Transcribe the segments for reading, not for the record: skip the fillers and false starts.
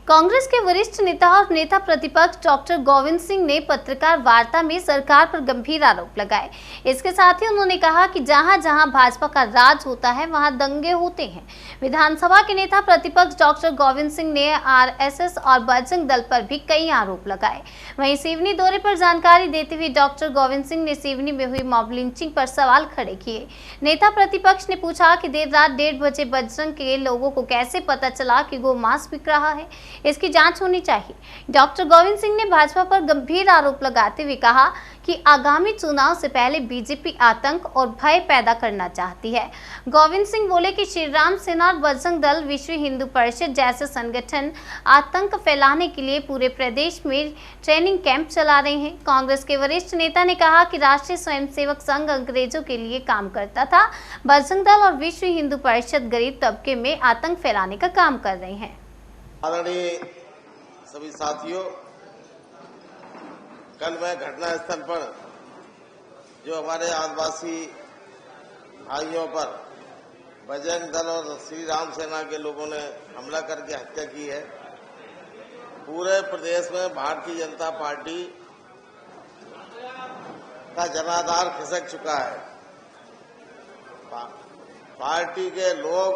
कांग्रेस के वरिष्ठ नेता और नेता प्रतिपक्ष डॉक्टर गोविंद सिंह ने पत्रकार वार्ता में सरकार पर गंभीर आरोप लगाए। इसके साथ ही उन्होंने कहा कि जहां जहां भाजपा का राज होता है वहां दंगे होते हैं। विधानसभा के नेता प्रतिपक्ष डॉक्टर गोविंद सिंह ने आरएसएस और बजरंग दल पर भी कई आरोप लगाए। वहीं सिवनी दौरे पर जानकारी देते हुए डॉक्टर गोविंद सिंह ने सिवनी में हुई मॉब लिंचिंग पर सवाल खड़े किए। नेता प्रतिपक्ष ने पूछा कि देर रात 1:30 बजे बजरंग के लोगों को कैसे पता चला कि गौ मांस बिक रहा है, इसकी जांच होनी चाहिए। डॉक्टर गोविंद सिंह ने भाजपा पर गंभीर आरोप लगाते हुए कहा कि आगामी चुनाव से पहले बीजेपी आतंक और भय पैदा करना चाहती है। गोविंद सिंह बोले कि श्री राम सेना और बजरंग दल, विश्व हिंदू परिषद जैसे संगठन आतंक फैलाने के लिए पूरे प्रदेश में ट्रेनिंग कैंप चला रहे हैं। कांग्रेस के वरिष्ठ नेता ने कहा कि राष्ट्रीय स्वयंसेवक संघ अंग्रेजों के लिए काम करता था, बजरंग दल और विश्व हिंदू परिषद गरीब तबके में आतंक फैलाने का काम कर रहे हैं। आदरणीय सभी साथियों, कल मैं घटना स्थल पर जो हमारे आदिवासी भाइयों पर बजरंग दल और श्री राम सेना के लोगों ने हमला करके हत्या की है, पूरे प्रदेश में भारतीय जनता पार्टी का जनाधार खिसक चुका है। पार्टी के लोग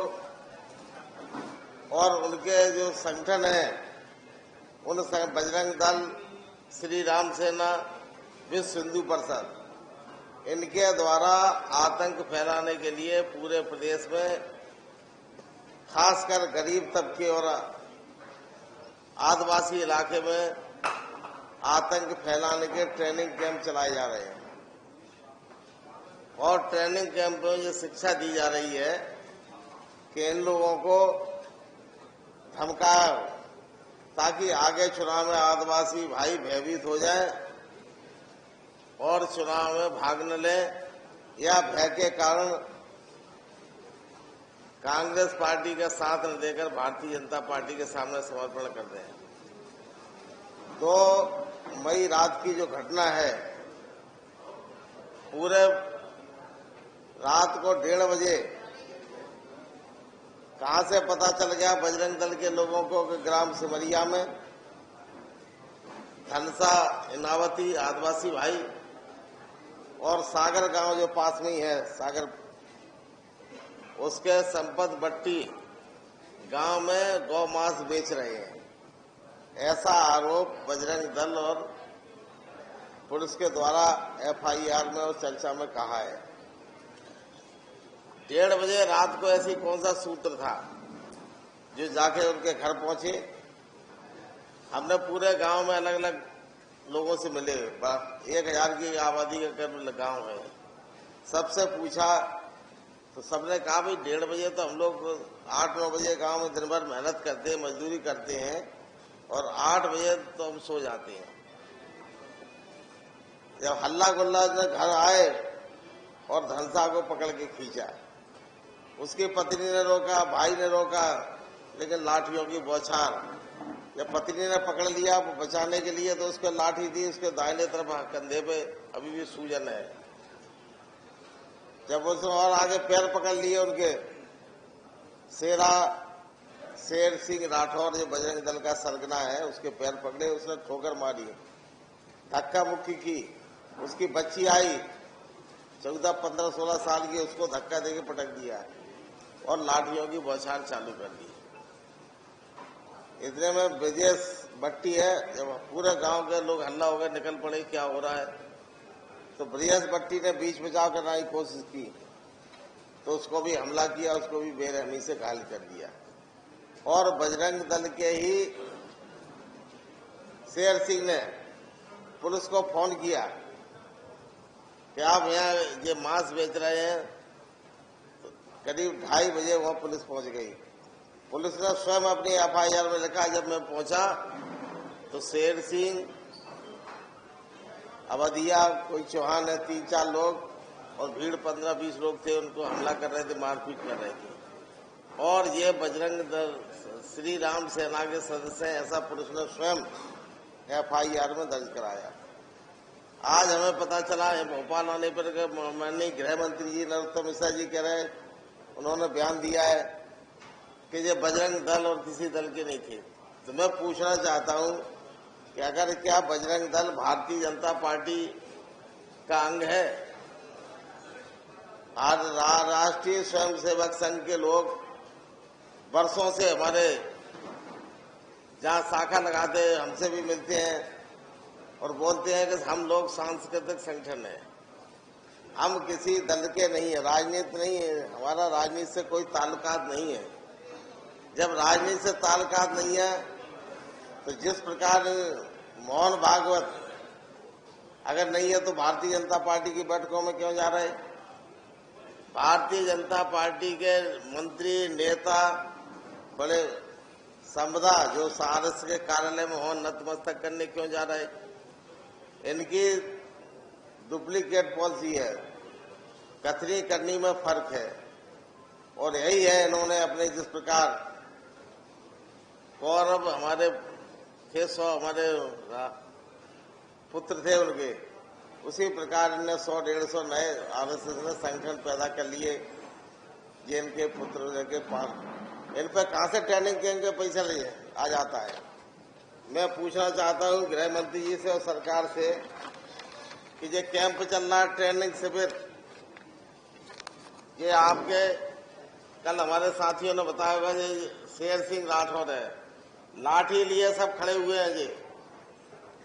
और उनके जो संगठन हैं, उन बजरंग दल, श्री राम सेना, विश्व हिंदू परिषद, इनके द्वारा आतंक फैलाने के लिए पूरे प्रदेश में खासकर गरीब तबके और आदिवासी इलाके में आतंक फैलाने के ट्रेनिंग कैंप चलाए जा रहे हैं। और ट्रेनिंग कैंप में ये शिक्षा दी जा रही है कि इन लोगों को धमकाया ताकि आगे चुनाव में आदिवासी भाई भयभीत हो जाए और चुनाव में भाग न ले या भय के कारण कांग्रेस पार्टी का साथ न देकर भारतीय जनता पार्टी के सामने समर्पण कर दें। 2 मई रात की जो घटना है, पूरे रात को 1:30 बजे कहां से पता चल गया बजरंग दल के लोगों को कि ग्राम सिमरिया में धनसा इनावती आदिवासी भाई और सागर गांव जो पास में ही है, सागर, उसके संपत भट्टी गांव में गौ मांस बेच रहे हैं। ऐसा आरोप बजरंग दल और पुलिस के द्वारा एफआईआर में और चर्चा में कहा है। 1:30 बजे रात को ऐसी कौन सा सूत्र था जो जाके उनके घर पहुंचे? हमने पूरे गांव में अलग अलग लोगों से मिले, 1000 की आबादी का करीब गांव है, सबसे पूछा तो सबने कहा भाई 1:30 बजे तो हम लोग 8-9 बजे गांव में दिन भर मेहनत करते हैं, मजदूरी करते हैं और 8 बजे तो हम सो जाते हैं। जब हल्ला गुल्ला घर आए और धनसा को पकड़ के खींचा, उसकी पत्नी ने रोका, भाई ने रोका, लेकिन लाठियों की बौछार। जब पत्नी ने पकड़ लिया बचाने के लिए तो उसको लाठी दी, उसके दाहिने तरफ कंधे पे अभी भी सूजन है। जब उसने और आगे पैर पकड़ लिए उनके, शेर सिंह राठौर जो बजरंग दल का सरगना है, उसके पैर पकड़े, उसने ठोकर मारी, धक्का मुक्की की। उसकी बच्ची आई 14, 15, 16 साल की, उसको धक्का देके पटक दिया और लाठियों की बौछार चालू कर दी। इतने में ब्रजेश भट्टी है, जब पूरे गांव के लोग हल्ला हो गए, निकल पड़े क्या हो रहा है, तो ब्रजेश भट्टी ने बीच बचाव करने की कोशिश की तो उसको भी हमला किया, उसको भी बेरहमी से घायल कर दिया। और बजरंग दल के ही शेर सिंह ने पुलिस को फोन किया कि आप यहाँ ये मांस बेच रहे हैं। तो करीब 2:30 बजे वहां पुलिस पहुंच गई। पुलिस ने स्वयं अपनी एफआईआर में लिखा, जब मैं पहुंचा तो शेर सिंह, अवधिया, कोई चौहान है, 3-4 लोग और भीड़ 15-20 लोग थे, उनको हमला कर रहे थे, मारपीट कर रहे थे। और ये बजरंग दल, श्री राम सेना के सदस्य हैं, ऐसा पुलिस ने स्वयं एफआईआर में दर्ज कराया। आज हमें पता चला है भोपाल आने पर माननीय गृह मंत्री जी नरोत्तम मिश्रा जी कह रहे, उन्होंने बयान दिया है कि ये बजरंग दल और किसी दल के नहीं थे, तो मैं पूछना चाहता हूं कि अगर क्या बजरंग दल भारतीय जनता पार्टी का अंग है? आज राष्ट्रीय स्वयंसेवक संघ के लोग वर्षों से हमारे जहां शाखा लगाते हैं हमसे भी मिलते हैं और बोलते हैं कि हम लोग सांस्कृतिक संगठन है, हम किसी दल के नहीं है, राजनीति नहीं है, हमारा राजनीति से कोई ताल्लुकात नहीं है। जब राजनीति से ताल्लुकात नहीं है तो जिस प्रकार मोहन भागवत अगर नहीं है तो भारतीय जनता पार्टी की बैठकों में क्यों जा रहे? भारतीय जनता पार्टी के मंत्री नेता बड़े संपदा जो सारस के कार्यालय में हो नतमस्तक करने क्यों जा रहे? इनकी डुप्लीकेट पॉलिसी है, कथनी करनी में फर्क है। और यही है, इन्होंने अपने जिस प्रकार कौरव हमारे थे, 100 हमारे पुत्र थे उनके, उसी प्रकार इन्हें 100-150 नए आरएसएस ने संगठन पैदा कर लिए ये इनके पुत्र के पास। इन पर कहां से ट्रेनिंग के इनके पैसा लिए आ जाता है? मैं पूछना चाहता हूं गृह मंत्री जी से और सरकार से कि ये कैंप चल रहा है, ट्रेनिंग शिविर, ये आपके कल हमारे साथियों ने बताया होगा, ये शेर सिंह राठौर है, लाठी लिए सब खड़े हुए हैं। ये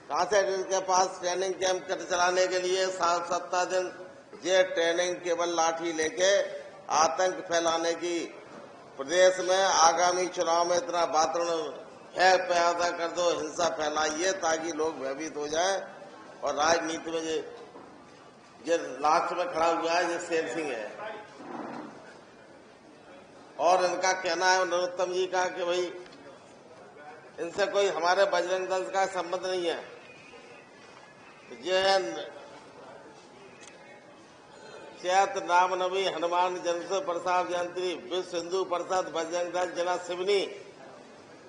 कहां से इनके पास ट्रेनिंग कैंप चलाने के लिए 7 दिन ये ट्रेनिंग केवल लाठी लेके आतंक फैलाने की, प्रदेश में आगामी चुनाव में इतना वातावरण है पैदा कर दो, हिंसा फैलाइए ताकि लोग भयभीत हो जाएं। और राजनीति में ये लास्ट में खड़ा हुआ है ये शेर सिंह है। और इनका कहना है नरोत्तम जी का कि भाई इनसे कोई हमारे बजरंग दल का संबंध नहीं है। ये है चैत रामनवमी हनुमान जन्मोत्सव प्रसाद जयंती विश्व हिंदू परिषद बजरंग दल जिला सिवनी,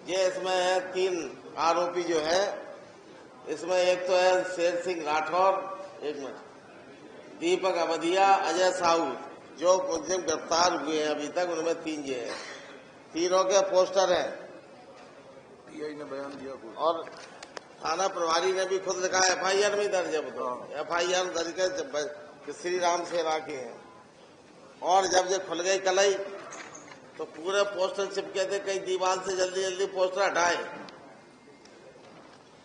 ये इसमें है 3 आरोपी जो है। इसमें एक तो है शेर सिंह राठौर, एक में दीपक अवधिया, अजय साहू, जो मुलजिम गिरफ्तार हुए हैं अभी तक, उनमें 3 ये हैं। तीनों के पोस्टर हैं। पीआई ने बयान दिया और थाना प्रभारी ने भी खुद लिखा, FIR में दर्ज है, FIR दर्ज के श्री राम से राखे हैं। और जब ये खुल गई कलई तो पूरे पोस्टर चिपके थे, कई दीवार से जल्दी जल्दी पोस्टर हटाए।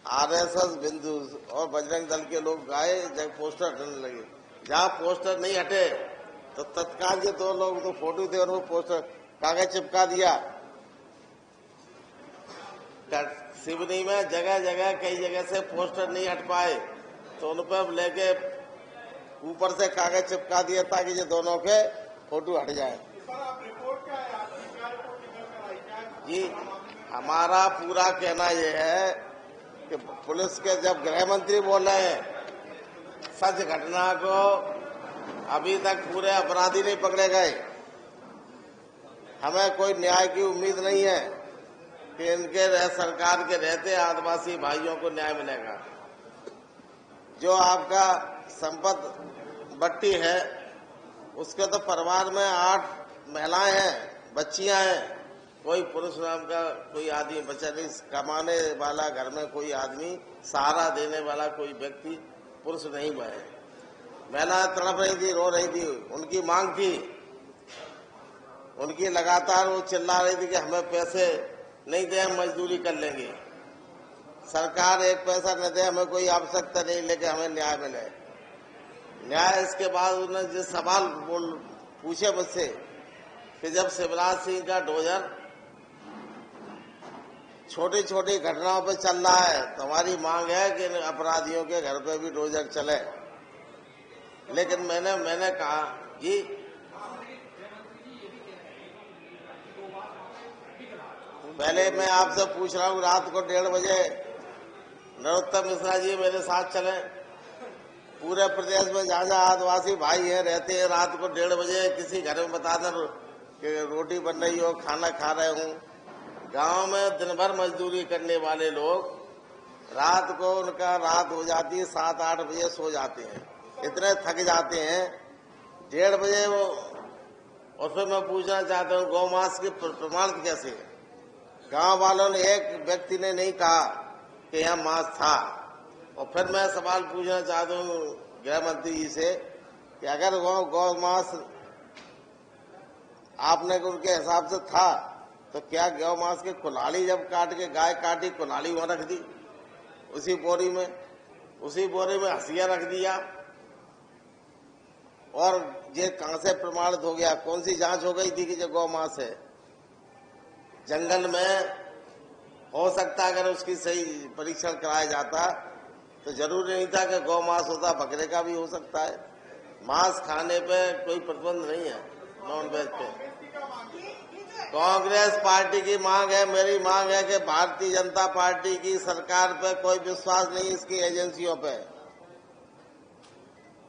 आरएसएस बिंदु और बजरंग दल के लोग गाए, जब पोस्टर हटने लगे। जहां पोस्टर नहीं हटे तो तत्काल ये 2 लोग तो फोटो थे और वो पोस्टर कागज चिपका दिया। सिवनी में जगह जगह कई जगह से पोस्टर नहीं हट पाए तो उन पर लेके ऊपर से कागज चिपका दिया ताकि ये दोनों के फोटो हट जाए। जी, हमारा पूरा कहना यह है कि पुलिस के जब गृह मंत्री बोल रहे हैं सच घटना को, अभी तक पूरे अपराधी नहीं पकड़े गए, हमें कोई न्याय की उम्मीद नहीं है कि इनके सरकार के रहते आदिवासी भाइयों को न्याय मिलेगा। जो आपका संपत्ति बट्टी है उसके तो परिवार में 8 महिलाएं हैं, बच्चियां हैं, कोई पुरुष नाम का कोई आदमी बचा नहीं, कमाने वाला घर में कोई आदमी, सहारा देने वाला कोई व्यक्ति पुरुष नहीं बने। महिला तड़प रही थी, रो रही थी, उनकी मांग थी, उनकी लगातार वो चिल्ला रही थी कि हमें पैसे नहीं दे, हम मजदूरी कर लेंगे, सरकार 1 पैसा न दे, हमें कोई आवश्यकता नहीं, लेकिन हमें न्याय मिले। न्याय इसके बाद उन्होंने जो सवाल पूछे मुझसे कि जब शिवराज सिंह का डोजर छोटी छोटी घटनाओं पे चल रहा है तो हमारी मांग है कि अपराधियों के घर पे भी डोजर चले। लेकिन मैंने कहा जी, पहले मैं आपसे पूछ रहा हूँ, रात को 1:30 बजे नरोत्तम मिश्रा जी मेरे साथ चले। पूरे प्रदेश में जहाँ जहाँ आदिवासी भाई हैं रहते हैं, रात को 1:30 बजे किसी घर में बता दें कि रोटी बन रही हो, खाना खा रहे हूँ। गांव में दिन भर मजदूरी करने वाले लोग रात को उनका रात हो जाती है, 7-8 बजे सो जाते हैं, इतने थक जाते हैं 1:30 बजे वो। और फिर मैं पूछना चाहता हूँ, गौ मांस के प्रमाण कैसे है? गांव वालों ने, एक व्यक्ति ने नहीं कहा कि यहाँ मांस था। और फिर मैं सवाल पूछना चाहता हूँ गृह मंत्री जी से कि अगर गौ मांस आपने उनके हिसाब से था तो क्या गौ मांस की कुल्हाड़ी जब काट के गाय काटी, कुल्हाड़ी वहां रख दी उसी बोरी में हंसिया रख दिया? और ये कहां से प्रमाणित हो गया? कौन सी जांच हो गई थी कि जो गौ मांस है? जंगल में हो सकता अगर उसकी सही परीक्षण कराया जाता तो जरूरी नहीं था कि गौ मांस होता, बकरे का भी हो सकता है। मांस खाने पे कोई प्रतिबंध नहीं है, नॉन वेज पे। कांग्रेस पार्टी की मांग है, मेरी मांग है कि भारतीय जनता पार्टी की सरकार पे कोई विश्वास नहीं, इसकी एजेंसियों पे।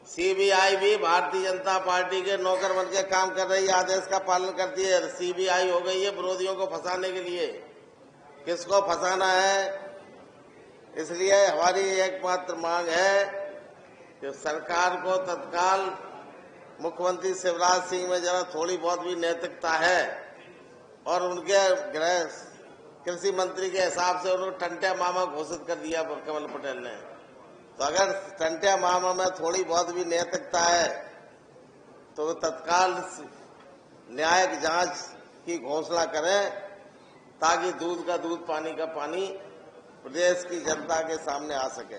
सीबीआई भी भारतीय जनता पार्टी के नौकर बन के काम कर रही है, आदेश का पालन करती है। सीबीआई हो गई है विरोधियों को फंसाने के लिए। किसको फंसाना है? इसलिए हमारी एकमात्र मांग है कि सरकार को तत्काल, मुख्यमंत्री शिवराज सिंह में जरा थोड़ी बहुत भी नैतिकता है और उनके कृषि मंत्री के हिसाब से उन्होंने टंट्या मामा घोषित कर दिया कमल पटेल ने। तो अगर टंट्या मामा में थोड़ी बहुत भी नैतिकता है तो तत्काल न्यायिक जांच की घोषणा करें ताकि दूध का दूध, पानी का पानी प्रदेश की जनता के सामने आ सके।